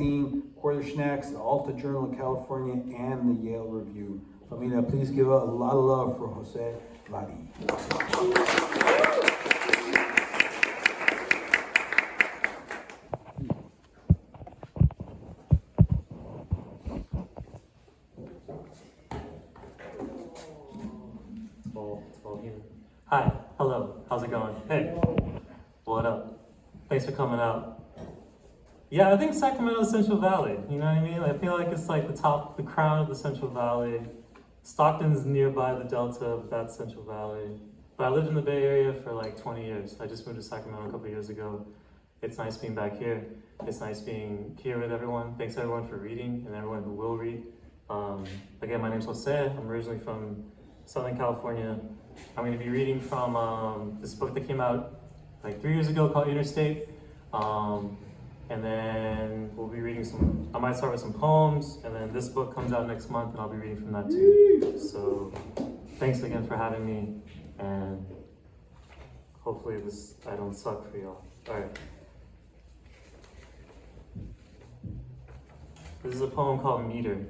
Quarter Snacks, the Alta Journal in California, and the Yale Review. Familia, please give a lot of love for José Vadi. Hi, hello, how's it going? Hey, what up? Thanks for coming out. Yeah, I think Sacramento is Central Valley, you know what I mean? I feel like it's like the crown of the Central Valley. Stockton's nearby the Delta, but that's Central Valley. But I lived in the Bay Area for like 20 years. I just moved to Sacramento a couple years ago. It's nice being back here. It's nice being here with everyone. Thanks everyone for reading and everyone who will read. Again, my name's José. I'm originally from Southern California. I'm going to be reading from this book that came out like 3 years ago called Interstate. And then we'll be reading I might start with some poems, and then this book comes out next month and I'll be reading from that too. So thanks again for having me, and hopefully I don't suck for y'all. All right. This is a poem called Meter.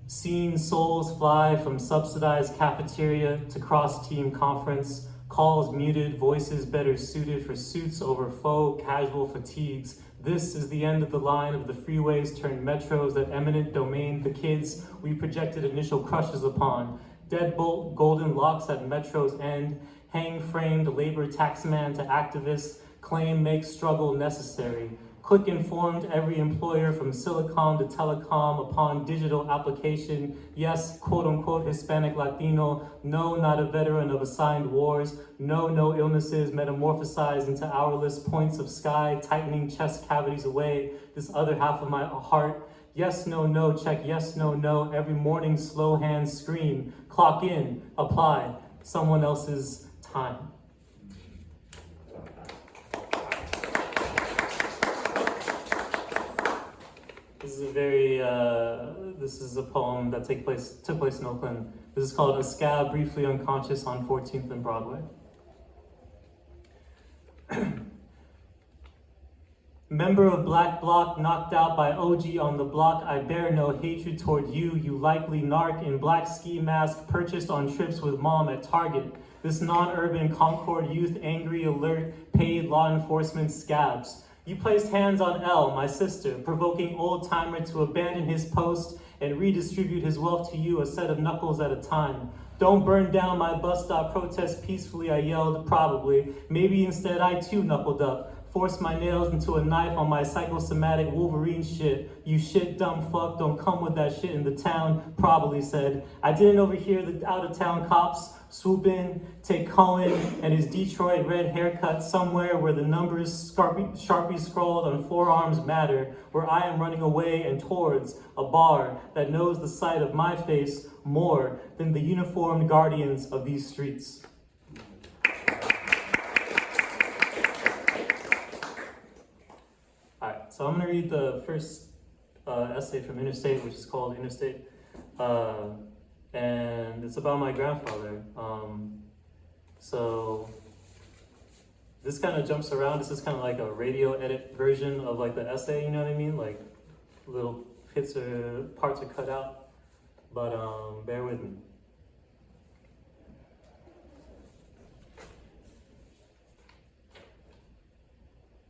Seeing souls fly from subsidized cafeteria to cross-team conference, calls muted, voices better suited for suits over faux casual fatigues. This is the end of the line of the freeways turned metros, that eminent domain, the kids we projected initial crushes upon. Deadbolt golden locks at metro's end, hang-framed labor taxman to activists, claim makes struggle necessary. Click informed every employer from Silicon to telecom upon digital application. Yes, quote unquote Hispanic Latino. No, not a veteran of assigned wars. No, no illnesses metamorphosized into hourless points of sky, tightening chest cavities away. This other half of my heart. Yes, no, no, check yes, no, no. Every morning, slow hands scream. Clock in, apply. Someone else's time. This is a poem that took place in Oakland. This is called A Scab Briefly Unconscious on 14th and Broadway. Member of Black Bloc, knocked out by OG on the block. I bear no hatred toward you, you likely narc in black ski mask purchased on trips with mom at Target. This non-urban Concord youth, angry, alert, paid law enforcement scabs. You placed hands on L, my sister, provoking old-timer to abandon his post and redistribute his wealth to you, a set of knuckles at a time. Don't burn down my bus stop protest peacefully, I yelled, probably. Maybe instead I too knuckled up, forced my nails into a knife on my psychosomatic Wolverine shit. You shit dumb fuck, don't come with that shit in the town, probably said. I didn't overhear the out-of-town cops swoop in, take Cohen and his Detroit red haircut somewhere where the numbers sharpie scrawled on forearms matter, where I am running away and towards a bar that knows the sight of my face more than the uniformed guardians of these streets. All right, so I'm gonna read the first essay from Interstate, which is called Interstate. And it's about my grandfather. So this kind of jumps around. This is kind of like a radio edit version of like the essay, you know what I mean? Like little parts are cut out, but bear with me.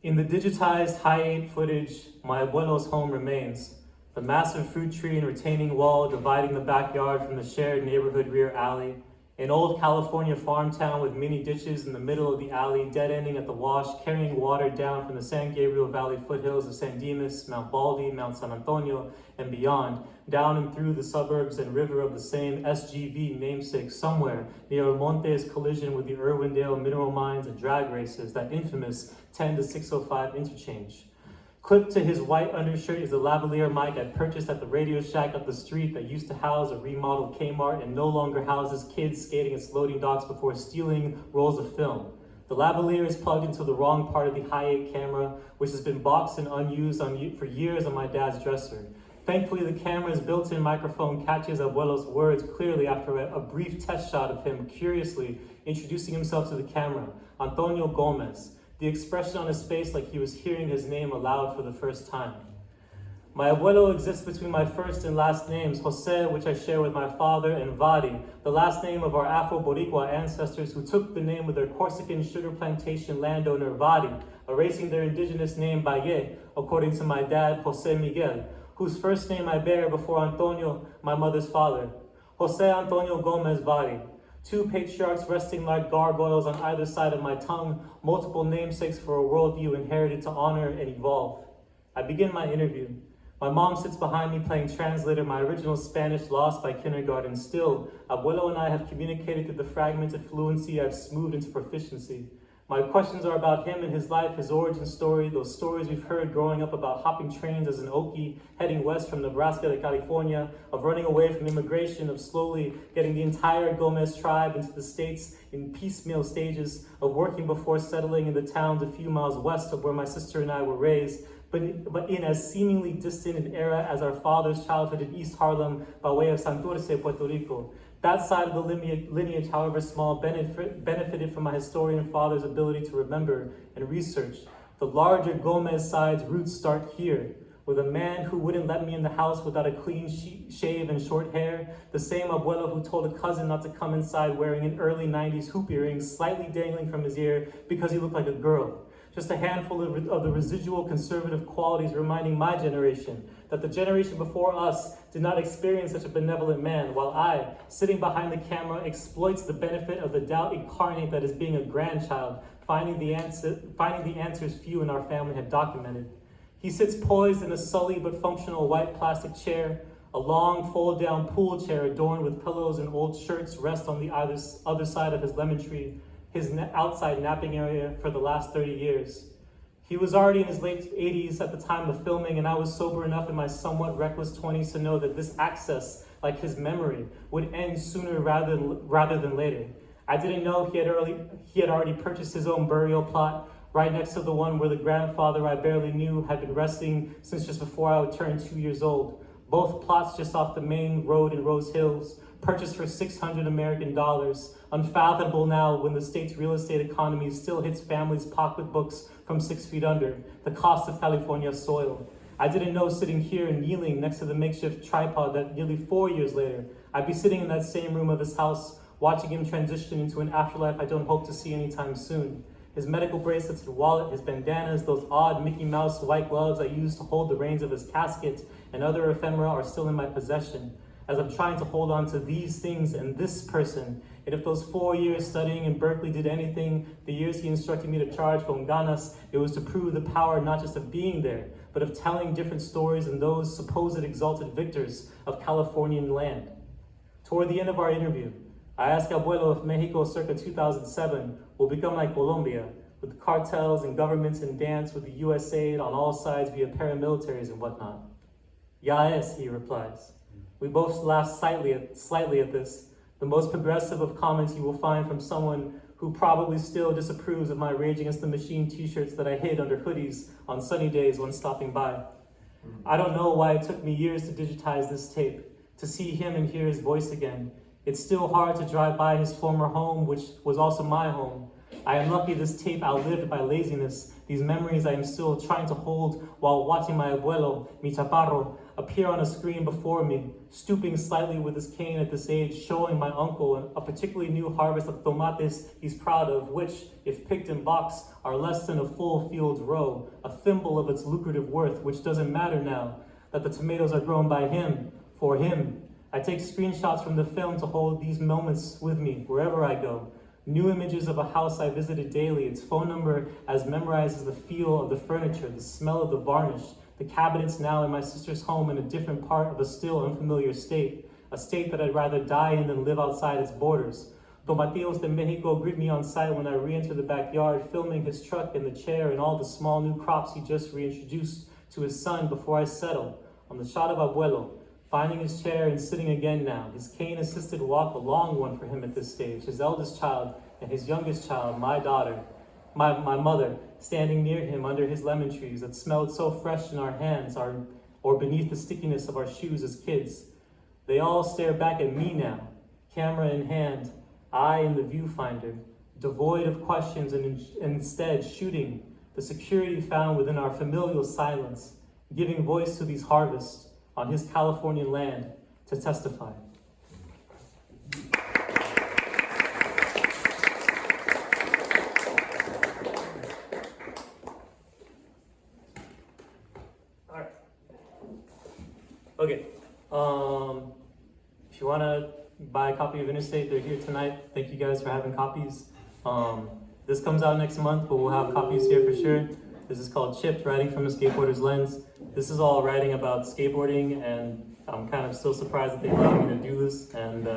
In the digitized high-8 footage, my abuelo's home remains. The massive fruit tree and retaining wall dividing the backyard from the shared neighborhood rear alley. An old California farm town with mini ditches in the middle of the alley, dead-ending at the wash, carrying water down from the San Gabriel Valley foothills of San Dimas, Mount Baldy, Mount San Antonio, and beyond, down and through the suburbs and river of the same SGV namesake somewhere near El Monte's collision with the Irwindale mineral mines and drag races, that infamous 10 to 605 interchange. Clipped to his white undershirt is the lavalier mic I purchased at the Radio Shack up the street that used to house a remodeled Kmart and no longer houses kids skating its loading docks before stealing rolls of film. The lavalier is plugged into the wrong part of the high-8 camera, which has been boxed and unused for years on my dad's dresser. Thankfully, the camera's built-in microphone catches Abuelo's words clearly after a brief test shot of him curiously introducing himself to the camera. Antonio Gomez, the expression on his face like he was hearing his name aloud for the first time. My abuelo exists between my first and last names, José, which I share with my father, and Vadi, the last name of our Afro-Boricua ancestors who took the name of their Corsican sugar plantation landowner Vadi, erasing their indigenous name Valle, according to my dad, José Miguel, whose first name I bear before Antonio, my mother's father. José Antonio Gomez Vadi. Two patriarchs resting like gargoyles on either side of my tongue, multiple namesakes for a worldview inherited to honor and evolve. I begin my interview. My mom sits behind me playing translator, my original Spanish lost by kindergarten. Still, abuelo and I have communicated through the fragmented fluency I've smoothed into proficiency. My questions are about him and his life, his origin story, those stories we've heard growing up about hopping trains as an Okie, heading west from Nebraska to California, of running away from immigration, of slowly getting the entire Gomez tribe into the States in piecemeal stages, of working before settling in the towns a few miles west of where my sister and I were raised, but in as seemingly distant an era as our father's childhood in East Harlem by way of Santurce, Puerto Rico. That side of the lineage, however small, benefited from my historian father's ability to remember and research. The larger Gomez side's roots start here, with a man who wouldn't let me in the house without a clean shave and short hair, the same abuelo who told a cousin not to come inside wearing an early 90s hoop earrings slightly dangling from his ear because he looked like a girl. Just a handful of the residual conservative qualities reminding my generation that the generation before us did not experience such a benevolent man, while I, sitting behind the camera, exploits the benefit of the doubt incarnate that is being a grandchild, finding the answers few in our family have documented. He sits poised in a sully but functional white plastic chair. A long fold-down pool chair adorned with pillows and old shirts rests on the other side of his lemon tree, his outside napping area for the last 30 years. He was already in his late 80s at the time of filming, and I was sober enough in my somewhat reckless 20s to know that this access, like his memory, would end sooner rather than later. I didn't know he had already purchased his own burial plot right next to the one where the grandfather I barely knew had been resting since just before I would turn 2 years old. Both plots just off the main road in Rose Hills, purchased for $600 American, unfathomable now when the state's real estate economy still hits families' pocketbooks from 6 feet under, the cost of California soil. I didn't know sitting here and kneeling next to the makeshift tripod that nearly 4 years later, I'd be sitting in that same room of his house, watching him transition into an afterlife I don't hope to see anytime soon. His medical bracelets and wallet, his bandanas, those odd Mickey Mouse white gloves I used to hold the reins of his casket, and other ephemera are still in my possession, as I'm trying to hold on to these things and this person. And if those 4 years studying in Berkeley did anything, the years he instructed me to charge con ganas, it was to prove the power not just of being there, but of telling different stories than those supposed exalted victors of Californian land. Toward the end of our interview, I asked Abuelo if Mexico circa 2007 will become like Colombia, with cartels and governments in dance with the US aid on all sides via paramilitaries and whatnot. Ya es, he replies. We both laugh slightly at this, the most progressive of comments you will find from someone who probably still disapproves of my Rage Against the Machine t-shirts that I hid under hoodies on sunny days when stopping by. I don't know why it took me years to digitize this tape, to see him and hear his voice again. It's still hard to drive by his former home, which was also my home. I am lucky this tape outlived my laziness, these memories I am still trying to hold while watching my abuelo, mi chaparro, appear on a screen before me, stooping slightly with his cane at this age, showing my uncle a particularly new harvest of tomates he's proud of, which, if picked in box, are less than a full field row, a thimble of its lucrative worth, which doesn't matter now, that the tomatoes are grown by him, for him. I take screenshots from the film to hold these moments with me, wherever I go. New images of a house I visited daily, its phone number as memorized as the feel of the furniture, the smell of the varnish, the cabinets now in my sister's home in a different part of a still unfamiliar state, a state that I'd rather die in than live outside its borders. Tomatillos de Mexico greet me on sight when I re-enter the backyard, filming his truck and the chair and all the small new crops he just reintroduced to his son before I settle on the shot of Abuelo, finding his chair and sitting again now, his cane-assisted walk, a long one for him at this stage, his eldest child and his youngest child, my daughter, my mother, standing near him under his lemon trees that smelled so fresh in our hands or beneath the stickiness of our shoes as kids. They all stare back at me now, camera in hand, eye in the viewfinder, devoid of questions and instead shooting the security found within our familial silence, giving voice to these harvests on his Californian land to testify. All right. Okay. If you want to buy a copy of Interstate, they're here tonight. Thank you guys for having copies. This comes out next month, but we'll have copies here for sure. This is called Chipped, Writing from a Skateboarder's Lens. This is all writing about skateboarding, and I'm kind of still surprised that they allowed me to do this. And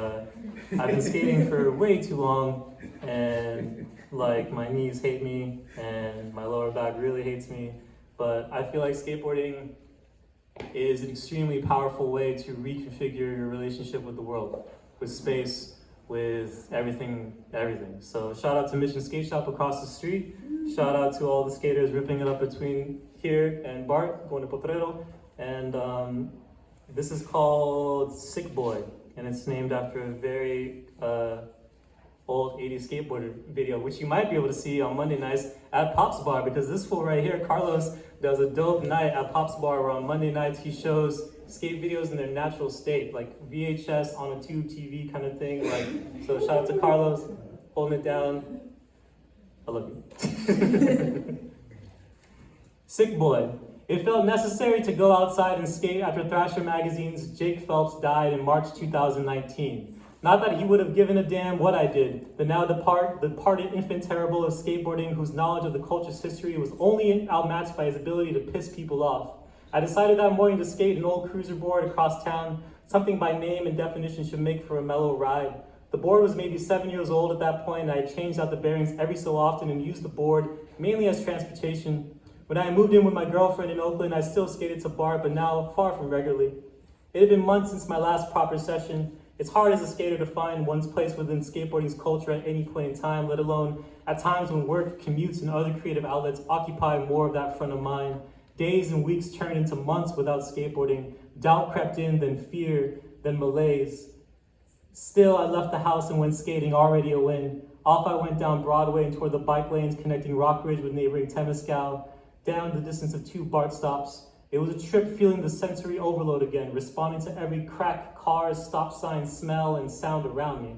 I've been skating for way too long, and like my knees hate me, and my lower back really hates me. But I feel like skateboarding is an extremely powerful way to reconfigure your relationship with the world, with space, with everything. So shout out to Mission Skate Shop across the street. Shout out to all the skaters ripping it up between here and Bart, going to Potrero. And this is called Sick Boy, and it's named after a very old 80s skateboarder video, which you might be able to see on Monday nights at Pop's Bar, because this fool right here, Carlos, does a dope night at Pop's Bar where on Monday nights he shows skate videos in their natural state, like VHS on a tube TV kind of thing. Like, so shout out to Carlos, holding it down. I love you. Sick Boy. It felt necessary to go outside and skate after Thrasher Magazine's Jake Phelps died in March 2019. Not that he would have given a damn what I did. The now departed infant terrible of skateboarding, whose knowledge of the culture's history was only outmatched by his ability to piss people off. I decided that morning to skate an old cruiser board across town. Something by name and definition should make for a mellow ride. The board was maybe 7 years old at that point, and I had changed out the bearings every so often and used the board mainly as transportation. When I moved in with my girlfriend in Oakland, I still skated to Bart, but now far from regularly. It had been months since my last proper session. It's hard as a skater to find one's place within skateboarding's culture at any point in time, let alone at times when work, commutes, and other creative outlets occupy more of that front of mind. Days and weeks turned into months without skateboarding. Doubt crept in, then fear, then malaise. Still, I left the house and went skating, already a win. Off I went down Broadway and toward the bike lanes connecting Rockridge with neighboring Temescal, down the distance of 2 BART stops. It was a trip feeling the sensory overload again, responding to every crack, cars, stop sign, smell, and sound around me.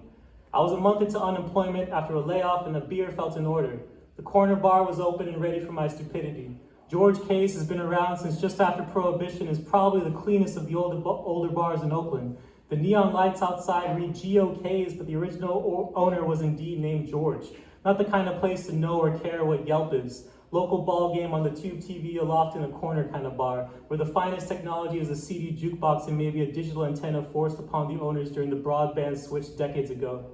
I was a month into unemployment after a layoff, and a beer felt in order. The corner bar was open and ready for my stupidity. George Case has been around since just after Prohibition, is probably the cleanest of the older bars in Oakland. The neon lights outside read GOKs, but the original owner was indeed named George. Not the kind of place to know or care what Yelp is. Local ball game on the tube TV aloft in a corner kind of bar, where the finest technology is a CD jukebox and maybe a digital antenna forced upon the owners during the broadband switch decades ago.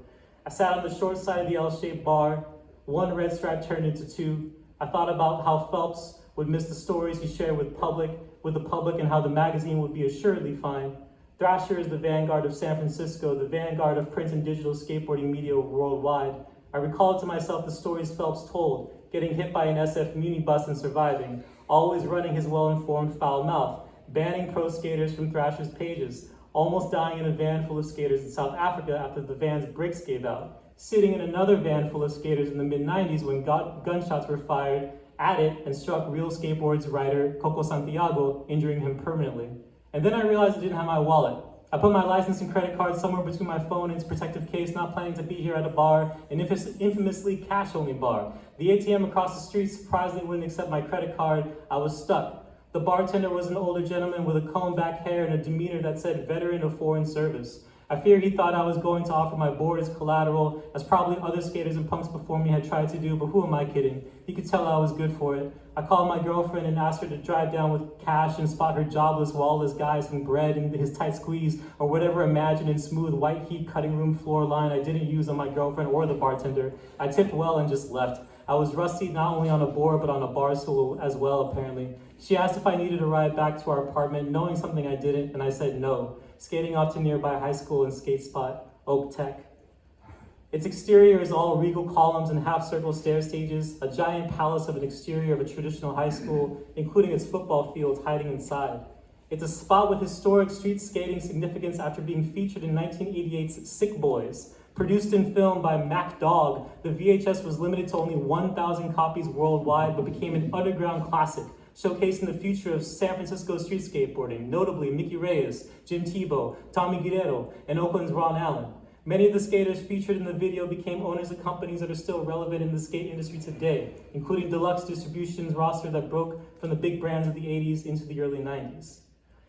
I sat on the short side of the L-shaped bar. One red stripe turned into 2. I thought about how Phelps would miss the stories he shared with the public, and how the magazine would be assuredly fine. Thrasher is the vanguard of San Francisco, the vanguard of print and digital skateboarding media worldwide. I recalled to myself the stories Phelps told, getting hit by an SF minibus and surviving, always running his well-informed foul mouth, banning pro skaters from Thrasher's pages, almost dying in a van full of skaters in South Africa after the van's brakes gave out, sitting in another van full of skaters in the mid-90s when gunshots were fired at it and struck Real Skateboards writer Coco Santiago, injuring him permanently. And then I realized I didn't have my wallet. I put my license and credit card somewhere between my phone and its protective case, not planning to be here at a bar, an infamously cash-only bar. The ATM across the street surprisingly wouldn't accept my credit card. I was stuck. The bartender was an older gentleman with a combed back hair and a demeanor that said veteran of foreign service. I fear he thought I was going to offer my board as collateral, as probably other skaters and punks before me had tried to do, but who am I kidding? He could tell I was good for it. I called my girlfriend and asked her to drive down with cash and spot her jobless, wallless guy some bread in his tight squeeze, or whatever imagined and smooth white heat cutting room floor line I didn't use on my girlfriend or the bartender. I tipped well and just left. I was rusty not only on a board, but on a bar stool as well, apparently. She asked if I needed a ride back to our apartment, knowing something I didn't, and I said no, skating off to nearby high school and skate spot, Oak Tech. Its exterior is all regal columns and half-circle stair stages, a giant palace of an exterior of a traditional high school, including its football fields hiding inside. It's a spot with historic street skating significance after being featured in 1988's Sick Boys, Produced in film by Mac Dog, the VHS was limited to only 1,000 copies worldwide, but became an underground classic, showcasing the future of San Francisco street skateboarding, notably Mickey Reyes, Jim Tebow, Tommy Guerrero, and Oakland's Ron Allen. Many of the skaters featured in the video became owners of companies that are still relevant in the skate industry today, including Deluxe Distribution's roster that broke from the big brands of the 80s into the early 90s.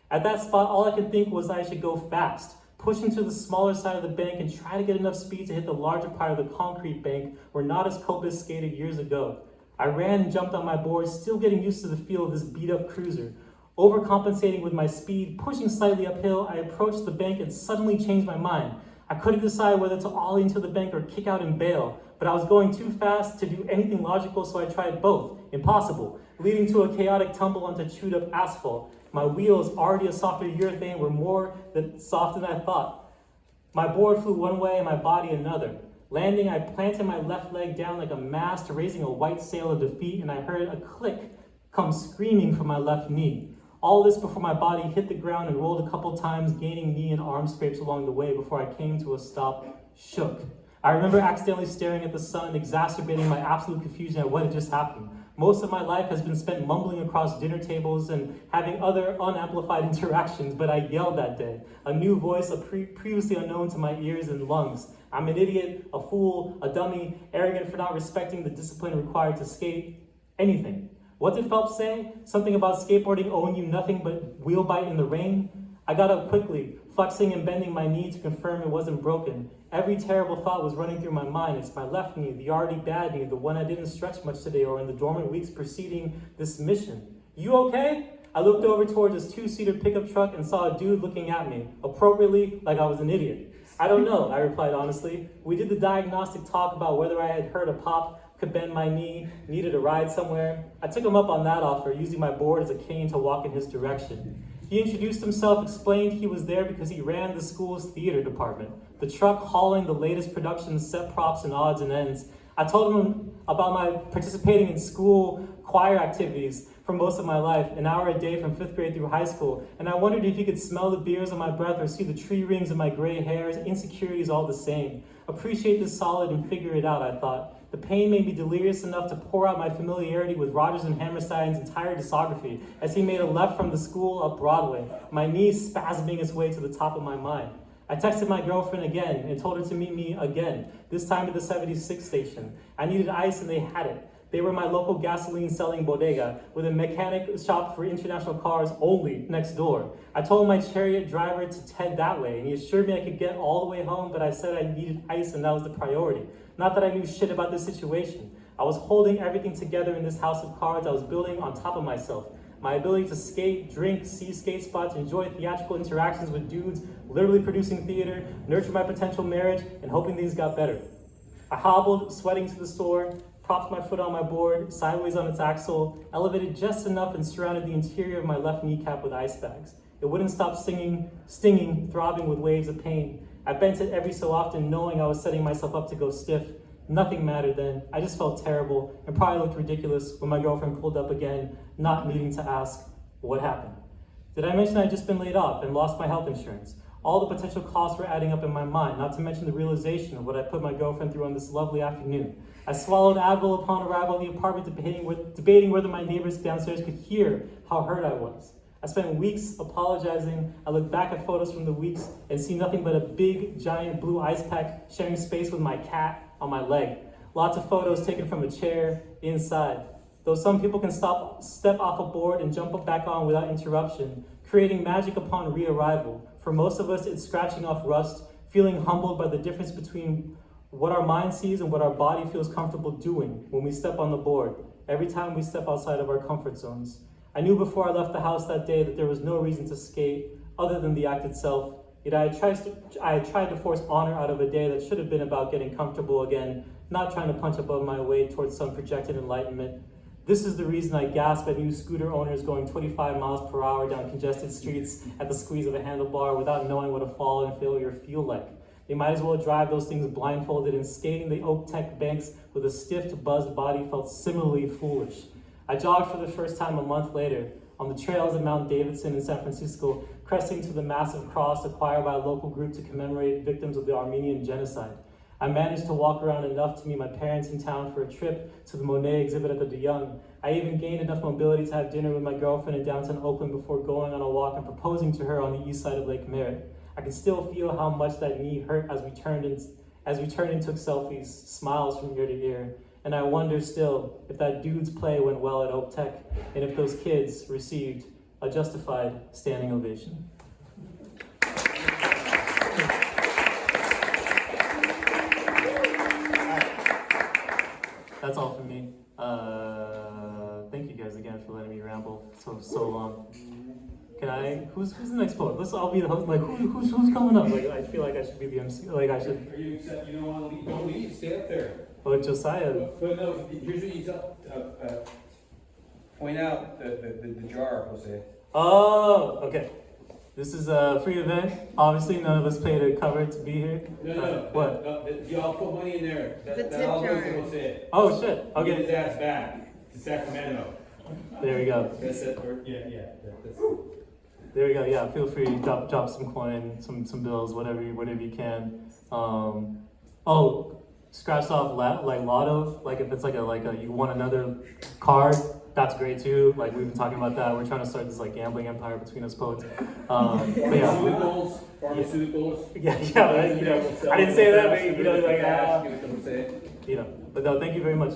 At that spot, all I could think was I should go fast, push into the smaller side of the bank and try to get enough speed to hit the larger part of the concrete bank where Not As Copus skated years ago. I ran and jumped on my board, still getting used to the feel of this beat-up cruiser. Overcompensating with my speed, pushing slightly uphill, I approached the bank and suddenly changed my mind. I couldn't decide whether to ollie into the bank or kick out and bail, but I was going too fast to do anything logical, so I tried both. Impossible, leading to a chaotic tumble onto chewed-up asphalt. My wheels, already a softer urethane, were more soft than I thought. My board flew one way and my body another. Landing, I planted my left leg down like a mast, raising a white sail of defeat, and I heard a click come screaming from my left knee. All this before my body hit the ground and rolled a couple times, gaining knee and arm scrapes along the way before I came to a stop, shook. I remember accidentally staring at the sun, exacerbating my absolute confusion at what had just happened. Most of my life has been spent mumbling across dinner tables and having other unamplified interactions, but I yelled that day. A new voice, previously unknown to my ears and lungs. I'm an idiot, a fool, a dummy, arrogant for not respecting the discipline required to skate. Anything. What did Phelps say? Something about skateboarding owing you nothing but wheel bite in the rain? I got up quickly, flexing and bending my knee to confirm it wasn't broken. Every terrible thought was running through my mind. It's my left knee, the already bad knee, the one I didn't stretch much today or in the dormant weeks preceding this mission. You okay? I looked over towards this two-seater pickup truck and saw a dude looking at me, appropriately like I was an idiot. I don't know, I replied honestly. We did the diagnostic talk about whether I had heard a pop, could bend my knee, needed a ride somewhere. I took him up on that offer, using my board as a cane to walk in his direction. He introduced himself, explained he was there because he ran the school's theater department, the truck hauling the latest productions, set props, and odds and ends. I told him about my participating in school choir activities for most of my life, an hour a day from 5th grade through high school, and I wondered if he could smell the beers on my breath or see the tree rings in my gray hairs, insecurities all the same. Appreciate this solid and figure it out, I thought. The pain made me delirious enough to pour out my familiarity with Rodgers and Hammerstein's entire discography as he made a left from the school up Broadway, my knee spasming its way to the top of my mind. I texted my girlfriend again and told her to meet me again, this time at the 76 station. I needed ice and they had it. They were my local gasoline-selling bodega with a mechanic shop for international cars only next door. I told my chariot driver to head that way, and he assured me I could get all the way home, but I said I needed ice and that was the priority. Not that I knew shit about this situation. I was holding everything together in this house of cards I was building on top of myself. My ability to skate, drink, see skate spots, enjoy theatrical interactions with dudes, literally producing theater, nurture my potential marriage, and hoping things got better. I hobbled, sweating to the store, propped my foot on my board, sideways on its axle, elevated just enough and surrounded the interior of my left kneecap with ice bags. It wouldn't stop stinging, throbbing with waves of pain. I bent it every so often, knowing I was setting myself up to go stiff. Nothing mattered then. I just felt terrible and probably looked ridiculous when my girlfriend pulled up again, not needing to ask, what happened? Did I mention I'd just been laid off and lost my health insurance? All the potential costs were adding up in my mind, not to mention the realization of what I put my girlfriend through on this lovely afternoon. I swallowed Advil upon arrival at the apartment, debating whether my neighbors downstairs could hear how hurt I was. I spent weeks apologizing. I look back at photos from the weeks and see nothing but a big, giant blue ice pack sharing space with my cat on my leg. Lots of photos taken from a chair inside. Though some people can step off a board and jump back on without interruption, creating magic upon re-arrival. For most of us, it's scratching off rust, feeling humbled by the difference between what our mind sees and what our body feels comfortable doing when we step on the board, every time we step outside of our comfort zones. I knew before I left the house that day that there was no reason to skate other than the act itself. Yet I had tried to force honor out of a day that should have been about getting comfortable again, not trying to punch above my weight towards some projected enlightenment. This is the reason I gasp at new scooter owners going 25 miles per hour down congested streets at the squeeze of a handlebar without knowing what a fall and failure feel like. They might as well drive those things blindfolded, and skating the oak tech banks with a stiff to buzzed body felt similarly foolish. I jogged for the first time a month later on the trails of Mount Davidson in San Francisco, cresting to the massive cross acquired by a local group to commemorate victims of the Armenian genocide. I managed to walk around enough to meet my parents in town for a trip to the Monet exhibit at the De Young. I even gained enough mobility to have dinner with my girlfriend in downtown Oakland before going on a walk and proposing to her on the east side of Lake Merritt. I can still feel how much that knee hurt as we turned and took selfies, smiles from ear to ear. And I wonder still if that dude's play went well at Oak Tech and if those kids received a justified standing ovation. That's all from me. Thank you guys again for letting me ramble so long. Can I? Who's the next poet? I'll be the host. Like who's coming up? Like I feel like I should be the MC. Like I should. Are you upset? You don't want to leave? Don't leave. Stay up there. Oh, Josiah. But no. Here's what you tell. Point out the jar, Jose. Oh, okay. This is a free event. Obviously, none of us paid a cover to be here. No. What? Y'all put money in there. The tip all goes jar. to Jose. Oh shit. Get Okay. his ass back to Sacramento. There we go. That's it. Yeah. That's There we go. Yeah, feel free to drop some coin, some bills, whatever you can. Scratched off like lotto. Like if it's like a you want another card, that's great too. Like we've been talking about that. We're trying to start this like gambling empire between us poets. But yeah. Pharmaceuticals. Yeah. Right, I didn't say that, but Give it to Jose. But no, thank you very much.